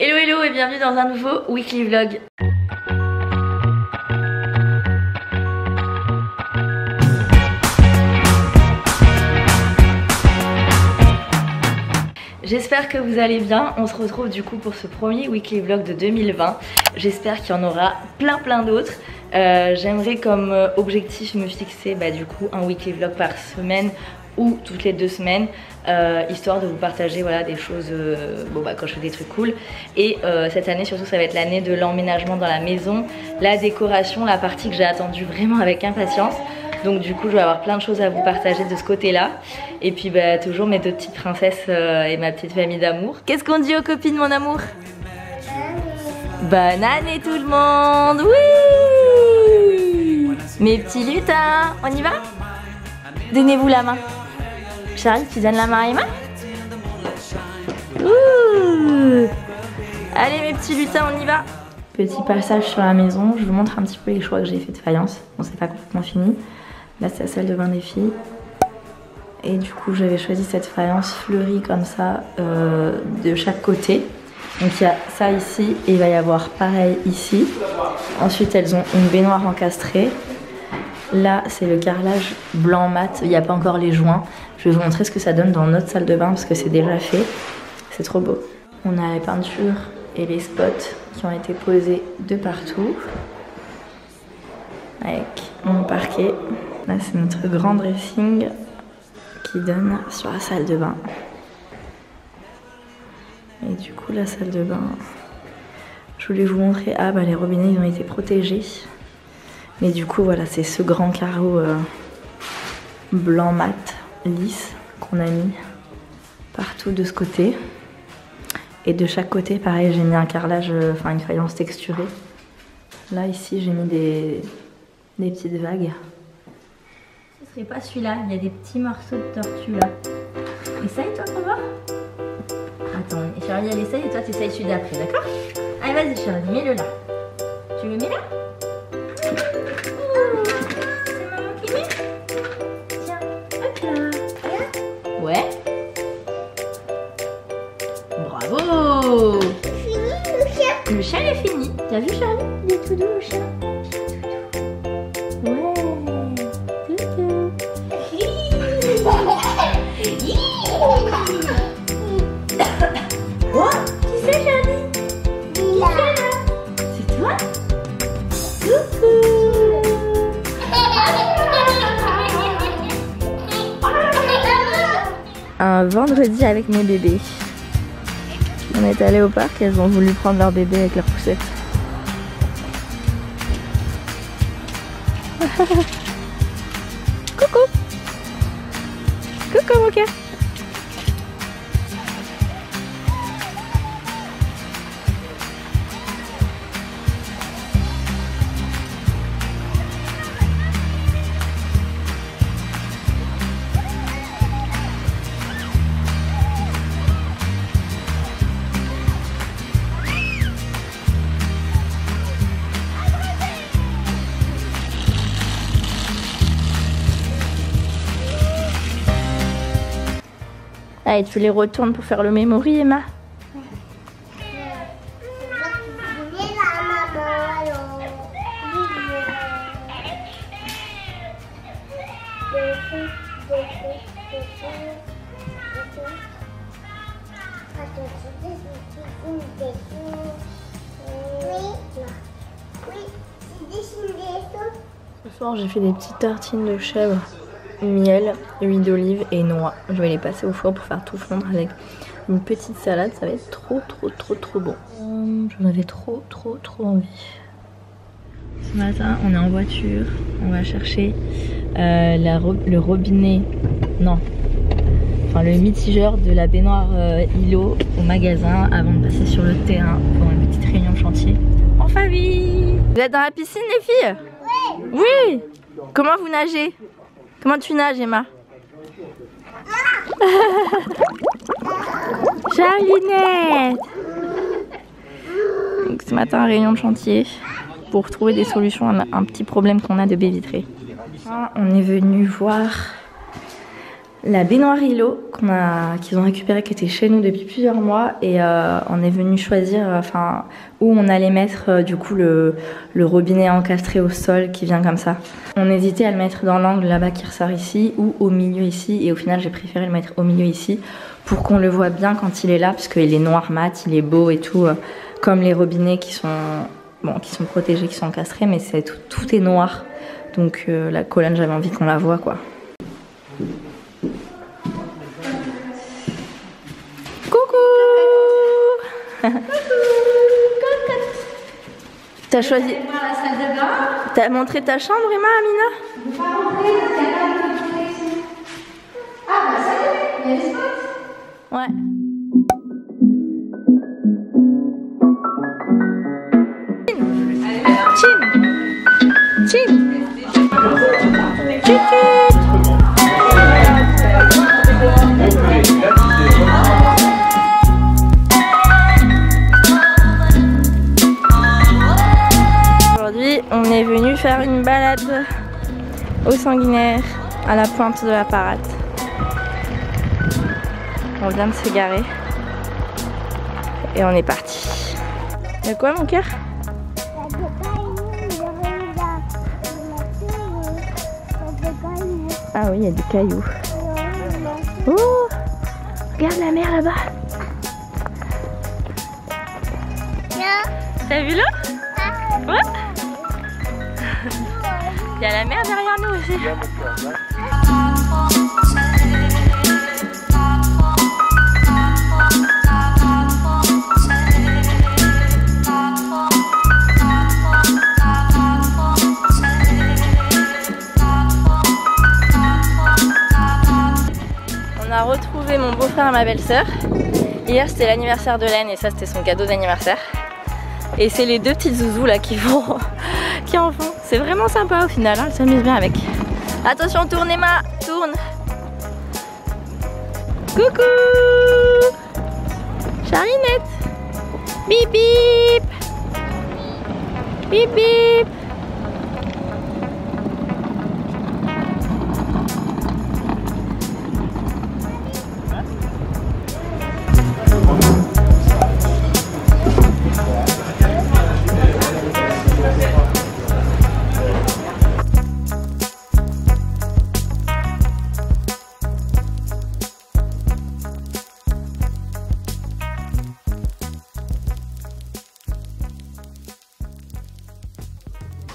Hello hello et bienvenue dans un nouveau weekly vlog. J'espère que vous allez bien. On se retrouve du coup pour ce premier weekly vlog de 2020. J'espère qu'il y en aura plein d'autres. J'aimerais comme objectif me fixer du coup un weekly vlog par semaine ou toutes les 2 semaines, histoire de vous partager des choses quand je fais des trucs cool. Et cette année surtout ça va être l'année de l'emménagement dans la maison, la décoration, la partie que j'ai attendue vraiment avec impatience. Donc du coup je vais avoir plein de choses à vous partager de ce côté là. Et puis toujours mes 2 petites princesses et ma petite famille d'amour. Qu'est-ce qu'on dit aux copines mon amour? Bonne année tout le monde. Oui. Mes petits lutins, on y va? Donnez-vous la main. Charlie, tu donnes la main à Emma? Ouh. Allez mes petits lutins, on y va. Petit passage sur la maison, je vous montre un petit peu les choix que j'ai fait de faïence. Bon, c'est pas complètement fini. Là c'est la salle de bain des filles. Et du coup j'avais choisi cette faïence fleurie comme ça de chaque côté. Donc il y a ça ici et il va y avoir pareil ici. Ensuite elles ont une baignoire encastrée. Là c'est le carrelage blanc mat, il n'y a pas encore les joints. Je vais vous montrer ce que ça donne dans notre salle de bain parce que c'est déjà fait. C'est trop beau. On a les peintures et les spots qui ont été posés de partout. Avec mon parquet. Là c'est notre grand dressing qui donne sur la salle de bain. Et du coup la salle de bain, je voulais vous montrer, les robinets ils ont été protégés. Mais du coup voilà, c'est ce grand carreau blanc mat, lisse, qu'on a mis partout de ce côté. Et de chaque côté pareil, j'ai mis un carrelage, une faïence texturée. Là ici j'ai mis des petites vagues. Ce serait pas celui-là, il y a des petits morceaux de tortue là. Essaye toi pour voir. Attends, Charlie elle essaye et toi tu essayes celui d'après, d'accord? Allez vas-y Charlie, mets-le là. Tu le mets là? C'est maman qui met? Tiens, hop là. Ouais. Bravo. Fini le chat. Le chat est fini. T'as vu Charlie? Il est tout doux le chat. Ouais. Tout doux. Oh, qui c'est Charlie? Lila. C'est toi? Coucou. Un vendredi avec mes bébés. On est allé au parc et elles ont voulu prendre leur bébé avec leur poussette. Coucou. Coucou mon cœur. Allez, tu les retournes pour faire le memory, Emma. Ce soir, j'ai fait des petites tartines de chèvre. Miel, huile d'olive et noix. Je vais les passer au four pour faire tout fondre avec une petite salade. Ça va être trop bon. J'en avais trop envie. Ce matin, on est en voiture. On va chercher le robinet. Non. Enfin, le mitigeur de la baignoire îlot au magasin avant de passer sur le terrain pour une petite réunion de chantier en famille. Vous êtes dans la piscine, les filles? Oui. Oui. Comment vous nagez? Comment tu nages, Emma? Charlinette. Donc, ce matin, réunion de chantier pour trouver des solutions à un petit problème qu'on a de baie vitrée. On est venu voir la baignoire îlot qu'ils ont récupéré, qui était chez nous depuis plusieurs mois, et on est venu choisir où on allait mettre du coup le robinet encastré au sol qui vient comme ça. On hésitait à le mettre dans l'angle là-bas qui ressort ici ou au milieu ici, et au final j'ai préféré le mettre au milieu ici pour qu'on le voit bien quand il est là, parce qu'il est noir mat, il est beau et tout, comme les robinets qui sont protégés, qui sont encastrés, mais tout est noir. Donc la colonne, j'avais envie qu'on la voit quoi. T'as choisi. La salle de bain. T'as montré ta chambre, Emma, Amina? Je ne peux pas rentrer parce qu'il y a pas de protection. Ah bah ça y est, il y a des spots. Ouais. Chin. Chin. Chin. On est venu faire une balade au Sanguinaire à la pointe de la Parade. On vient de se garer et on est parti. Y'a quoi mon cœur? Ah oui, il y a des cailloux. Oh, regarde la mer là-bas. T'as vu l'eau? Ouais. Il y a la mer derrière nous aussi. On a retrouvé mon beau-frère et ma belle-sœur. Hier c'était l'anniversaire de Laine et ça c'était son cadeau d'anniversaire. Et c'est les deux petites zouzous là qui en font. C'est vraiment sympa au final, hein, elle s'amuse bien avec. Attention, tourne Emma, tourne. Coucou Charinette. Bip bip. Bip bip.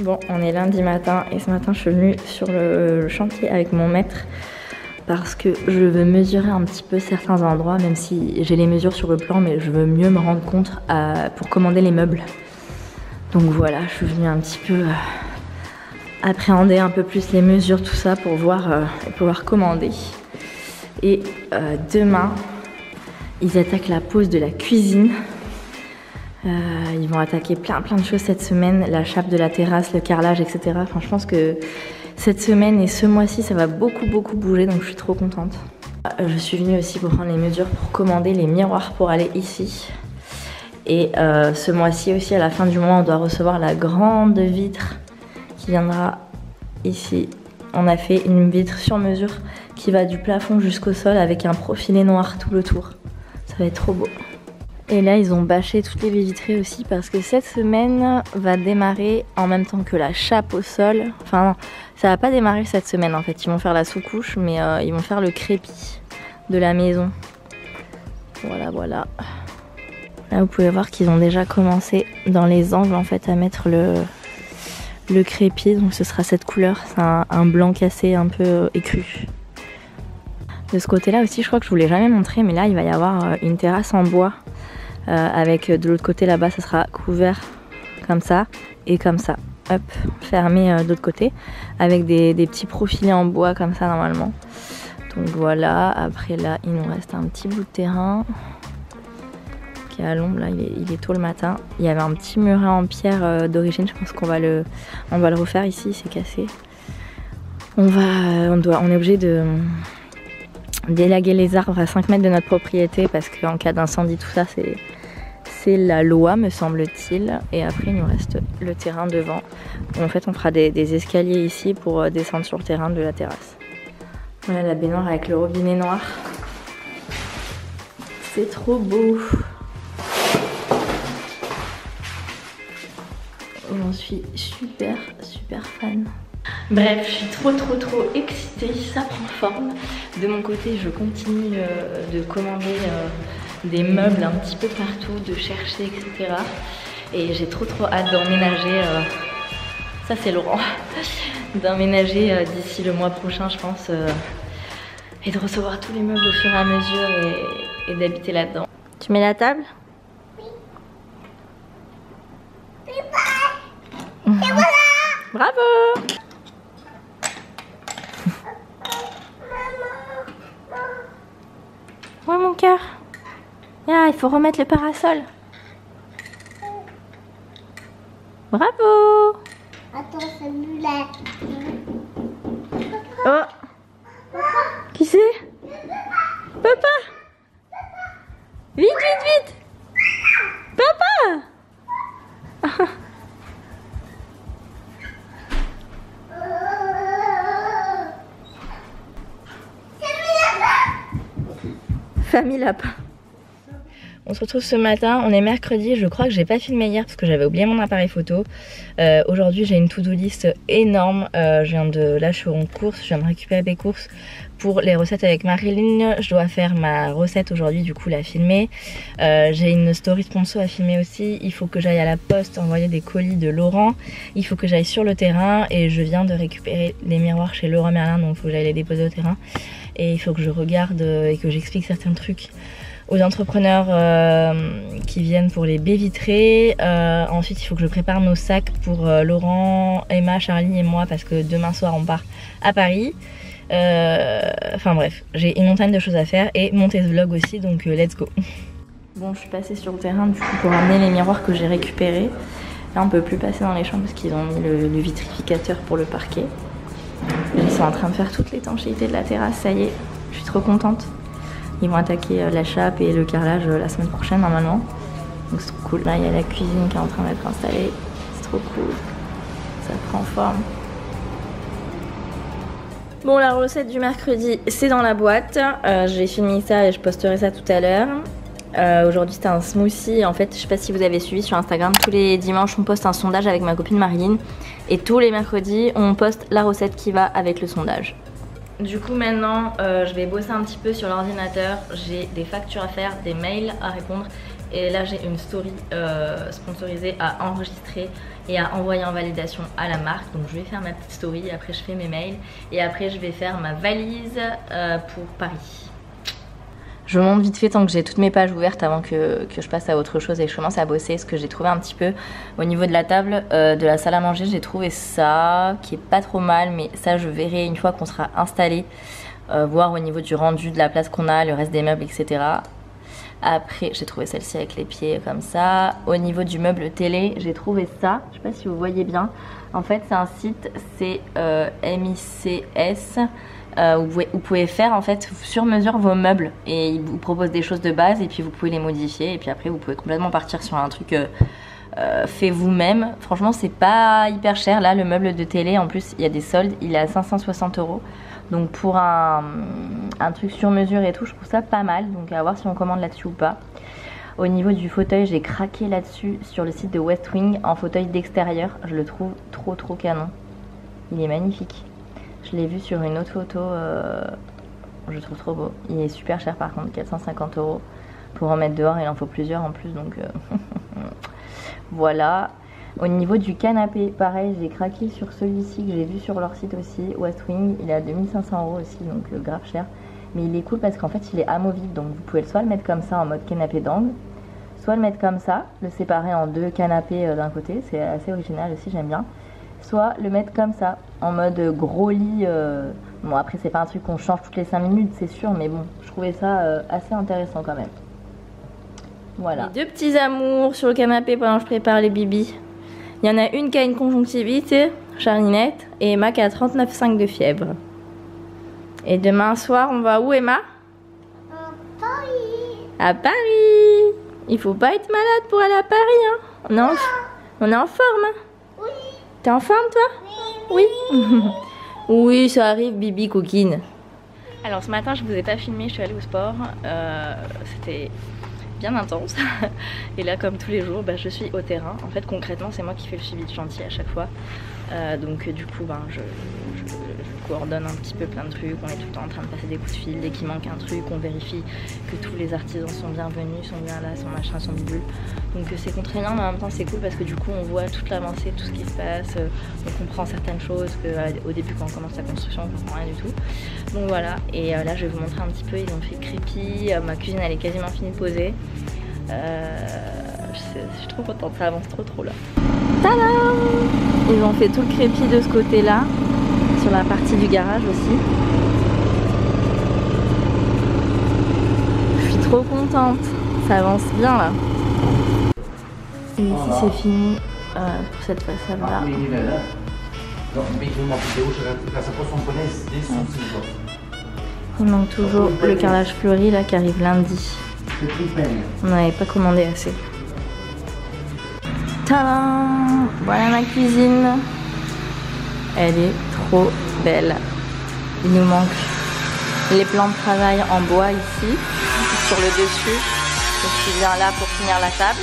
Bon, on est lundi matin et ce matin je suis venue sur le chantier avec mon maître parce que je veux mesurer un petit peu certains endroits, même si j'ai les mesures sur le plan, mais je veux mieux me rendre compte pour commander les meubles. Donc voilà, je suis venue un petit peu appréhender un peu plus les mesures, tout ça, pour pouvoir commander. Et demain, ils attaquent la pose de la cuisine. Ils vont attaquer plein de choses cette semaine, la chape de la terrasse, le carrelage, etc. Enfin, je pense que cette semaine et ce mois-ci, ça va beaucoup bouger, donc je suis trop contente. Je suis venue aussi pour prendre les mesures pour commander les miroirs pour aller ici. Et ce mois-ci aussi, à la fin du mois, on doit recevoir la grande vitre qui viendra ici. On a fait une vitre sur mesure qui va du plafond jusqu'au sol avec un profilé noir tout le tour. Ça va être trop beau. Et là, ils ont bâché toutes les baies vitrées aussi parce que cette semaine va démarrer en même temps que la chape au sol. Enfin, non, ça va pas démarrer cette semaine en fait. Ils vont faire la sous-couche, mais ils vont faire le crépi de la maison. Voilà. Là, vous pouvez voir qu'ils ont déjà commencé dans les angles en fait à mettre le crépi. Donc ce sera cette couleur, c'est un blanc cassé un peu écru. De ce côté-là aussi, je crois que je vous l'ai jamais montré, mais là, il va y avoir une terrasse en bois. Avec de l'autre côté là-bas ça sera couvert comme ça et comme ça, hop, fermé de l'autre côté avec des petits profilés en bois comme ça normalement. Donc voilà, après là il nous reste un petit bout de terrain qui est à l'ombre, là il est tôt le matin. Il y avait un petit muret en pierre d'origine, je pense qu'on va le refaire ici, c'est cassé. On est obligé de d'élaguer les arbres à 5 mètres de notre propriété parce qu'en cas d'incendie tout ça c'est la loi me semble-t-il. Et après il nous reste le terrain devant. En fait on fera des escaliers ici pour descendre sur le terrain de la terrasse. Voilà la baignoire avec le robinet noir. C'est trop beau. J'en suis super fan. Bref, je suis trop excitée, ça prend forme. De mon côté, je continue de commander des meubles un petit peu partout, de chercher, etc. Et j'ai trop hâte d'emménager. Ça c'est Laurent. D'emménager d'ici le mois prochain, je pense. Et de recevoir tous les meubles au fur et à mesure et d'habiter là-dedans. Tu mets la table? Oui. Et voilà. Bravo! Ouais mon cœur. Ah, il faut remettre le parasol. Bravo! Attends, celui-là. Oh! Qui c'est? Papa! Vite! Papa! Famille lapin. On se retrouve ce matin, on est mercredi, je crois que j'ai pas filmé hier parce que j'avais oublié mon appareil photo. Aujourd'hui j'ai une to-do list énorme, là je suis en course, je viens de récupérer des courses pour les recettes avec Marilyn. Je dois faire ma recette aujourd'hui, du coup la filmer. J'ai une story sponsor à filmer aussi, il faut que j'aille à la poste envoyer des colis de Laurent, il faut que j'aille sur le terrain et je viens de récupérer les miroirs chez Leroy Merlin, donc il faut que j'aille les déposer au terrain. Et il faut que je regarde et que j'explique certains trucs aux entrepreneurs qui viennent pour les baies vitrées. Ensuite il faut que je prépare nos sacs pour Laurent, Emma, Charlie et moi parce que demain soir on part à Paris. Enfin bref, j'ai une montagne de choses à faire et monter ce vlog aussi, donc let's go. Bon, je suis passée sur le terrain du coup pour amener les miroirs que j'ai récupérés. Là on peut plus passer dans les chambres parce qu'ils ont mis le vitrificateur pour le parquet. Ils sont en train de faire toute l'étanchéité de la terrasse, ça y est, je suis trop contente. Ils vont attaquer la chape et le carrelage la semaine prochaine normalement. Donc c'est trop cool. Là il y a la cuisine qui est en train d'être installée. C'est trop cool. Ça prend forme. Bon, la recette du mercredi c'est dans la boîte. J'ai filmé ça et je posterai ça tout à l'heure. Aujourd'hui c'était un smoothie. En fait je sais pas si vous avez suivi sur Instagram, tous les dimanches on poste un sondage avec ma copine Marilyn. Et tous les mercredis on poste la recette qui va avec le sondage. Du coup maintenant je vais bosser un petit peu sur l'ordinateur. J'ai des factures à faire, des mails à répondre. Et là j'ai une story sponsorisée à enregistrer et à envoyer en validation à la marque. Donc je vais faire ma petite story, après je fais mes mails. Et après je vais faire ma valise pour Paris. Je monte vite fait tant que j'ai toutes mes pages ouvertes avant que je passe à autre chose et je commence à bosser. Ce que j'ai trouvé un petit peu au niveau de la table de la salle à manger, j'ai trouvé ça qui est pas trop mal, mais ça je verrai une fois qu'on sera installé, voir au niveau du rendu de la place qu'on a, le reste des meubles, etc. Après j'ai trouvé celle-ci avec les pieds comme ça. Au niveau du meuble télé, j'ai trouvé ça, je sais pas si vous voyez bien. En fait c'est un site, c'est MICS. Vous pouvez faire en fait sur mesure vos meubles et ils vous proposent des choses de base et puis vous pouvez les modifier et puis après vous pouvez complètement partir sur un truc fait vous-même. Franchement c'est pas hyper cher. Là le meuble de télé en plus il y a des soldes, il est à 560 €. Donc pour un truc sur mesure et tout, je trouve ça pas mal. Donc à voir si on commande là-dessus ou pas. Au niveau du fauteuil, j'ai craqué là-dessus sur le site de West Wing en fauteuil d'extérieur. Je le trouve trop canon. Il est magnifique. Je l'ai vu sur une autre photo, je le trouve trop beau. Il est super cher par contre, 450 €. Pour en mettre dehors, il en faut plusieurs en plus, donc voilà. Au niveau du canapé, pareil, j'ai craqué sur celui-ci que j'ai vu sur leur site aussi, West Wing. Il est à 2500 € aussi, donc grave cher. Mais il est cool parce qu'en fait, il est amovible, donc vous pouvez soit le mettre comme ça en mode canapé d'angle, soit le mettre comme ça, le séparer en deux canapés d'un côté, c'est assez original aussi, j'aime bien. Soit le mettre comme ça, en mode gros lit. Bon après c'est pas un truc qu'on change toutes les 5 minutes c'est sûr, mais bon je trouvais ça assez intéressant quand même. Voilà. Les deux petits amours sur le canapé pendant que je prépare les bibis. Il y en a une qui a une conjonctivite, Charlinette, et Emma qui a 39,5 de fièvre. Et demain soir on va où Emma? À Paris. À Paris. Il faut pas être malade pour aller à Paris hein. On est en forme hein. Oui. T'es en forme toi? Oui. Oui, ça arrive Bibi coquine. Alors ce matin je vous ai pas filmé, je suis allée au sport, c'était bien intense. Et là comme tous les jours je suis au terrain. En fait concrètement c'est moi qui fais le suivi de chantier à chaque fois. Donc du coup je coordonne un petit peu plein de trucs, on est tout le temps en train de passer des coups de fil, dès qu'il manque un truc on vérifie que tous les artisans sont bien venus, sont bien là, sont machin, sont bidule. Donc c'est contraignant mais en même temps c'est cool parce que du coup on voit toute l'avancée, tout ce qui se passe, on comprend certaines choses qu'au début quand on commence la construction on comprend rien du tout. Donc voilà, et là je vais vous montrer un petit peu, ils ont fait crépi, ma cuisine elle est quasiment finie de poser. Je suis trop contente, ça avance trop là. Tadam! Ils ont fait tout le crépi de ce côté là, sur la partie du garage aussi. Je suis trop contente, ça avance bien là. Et ici c'est fini pour cette façade là. Il manque toujours le carrelage fleuri là qui arrive lundi. On n'avait pas commandé assez. Tadam! Voilà ma cuisine. Elle est trop belle. Il nous manque les plans de travail en bois ici, sur le dessus. Je suis bien là pour finir la table.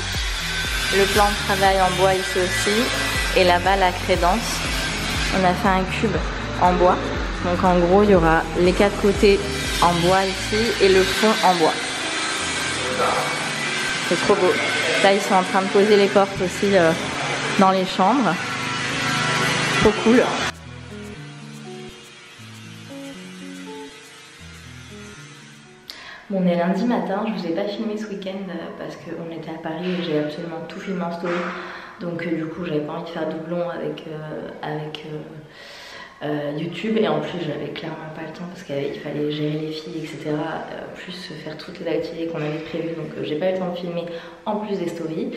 Le plan de travail en bois ici aussi. Et là-bas la crédence. On a fait un cube en bois. Donc en gros il y aura les 4 côtés en bois ici et le fond en bois. C'est trop beau. Là ils sont en train de poser les portes aussi dans les chambres. Trop cool. Bon, on est lundi matin, je vous ai pas filmé ce week-end parce qu'on était à Paris et j'ai absolument tout filmé en story. Donc du coup j'avais pas envie de faire doublon avec YouTube, et en plus j'avais clairement pas le temps parce qu'il fallait gérer les filles etc, plus faire toutes les activités qu'on avait prévues, donc j'ai pas eu le temps de filmer en plus des stories,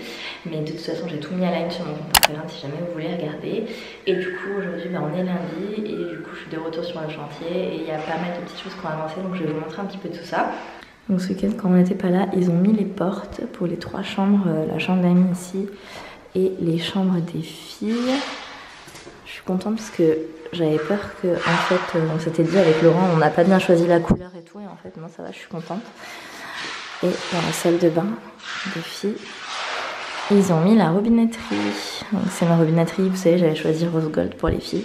mais de toute façon j'ai tout mis à ligne sur mon compte Instagram si jamais vous voulez regarder. Et du coup aujourd'hui on est lundi et du coup je suis de retour sur le chantier et il y a pas mal de petites choses qui ont avancé, donc je vais vous montrer un petit peu tout ça. Donc ce week-end quand on n'était pas là, ils ont mis les portes pour les 3 chambres, la chambre d'amis ici et les chambres des filles. Je suis contente parce que j'avais peur que, en fait, on s'était dit avec Laurent, on n'a pas bien choisi la couleur et tout, et en fait, non, ça va, je suis contente. Et dans la salle de bain des filles, ils ont mis la robinetterie. Donc, c'est ma robinetterie, vous savez, j'avais choisi rose gold pour les filles.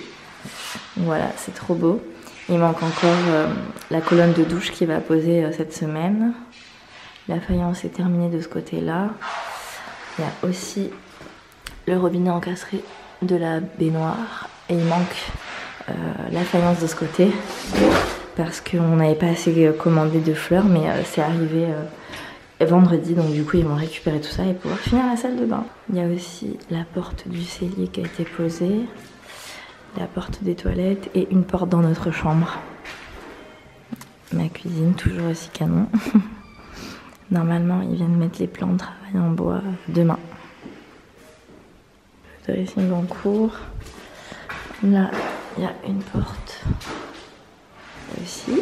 Donc, voilà, c'est trop beau. Il manque encore la colonne de douche qui va poser cette semaine. La faïence est terminée de ce côté-là. Il y a aussi le robinet encastré de la baignoire. Et il manque la faïence de ce côté parce qu'on n'avait pas assez commandé de fleurs, mais c'est arrivé vendredi, donc du coup ils vont récupérer tout ça et pouvoir finir la salle de bain. Il y a aussi la porte du cellier qui a été posée, la porte des toilettes et une porte dans notre chambre. Ma cuisine toujours aussi canon. Normalement ils viennent mettre les plans de travail en bois demain. Le dressing en cours. Là, il y a une porte aussi.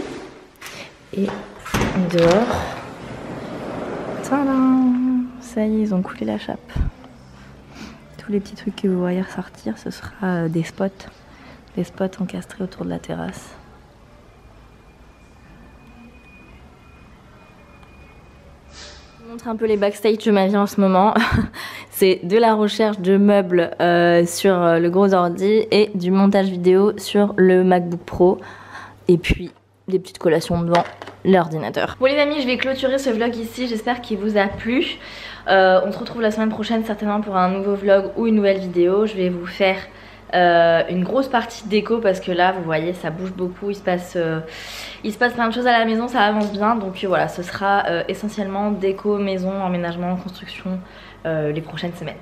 Et dehors, tadam, ça y est, ils ont coulé la chape. Tous les petits trucs que vous voyez ressortir, ce sera des spots. Des spots encastrés autour de la terrasse. Je vous montre un peu les backstage de ma vie en ce moment. C'est de la recherche de meubles sur le gros ordi et du montage vidéo sur le MacBook Pro. Et puis des petites collations devant l'ordinateur. Bon les amis, je vais clôturer ce vlog ici. J'espère qu'il vous a plu. On se retrouve la semaine prochaine certainement pour un nouveau vlog ou une nouvelle vidéo. Je vais vous faire une grosse partie déco parce que là vous voyez ça bouge beaucoup, il se passe plein de choses à la maison, ça avance bien, donc voilà, ce sera essentiellement déco, maison, emménagement, construction les prochaines semaines.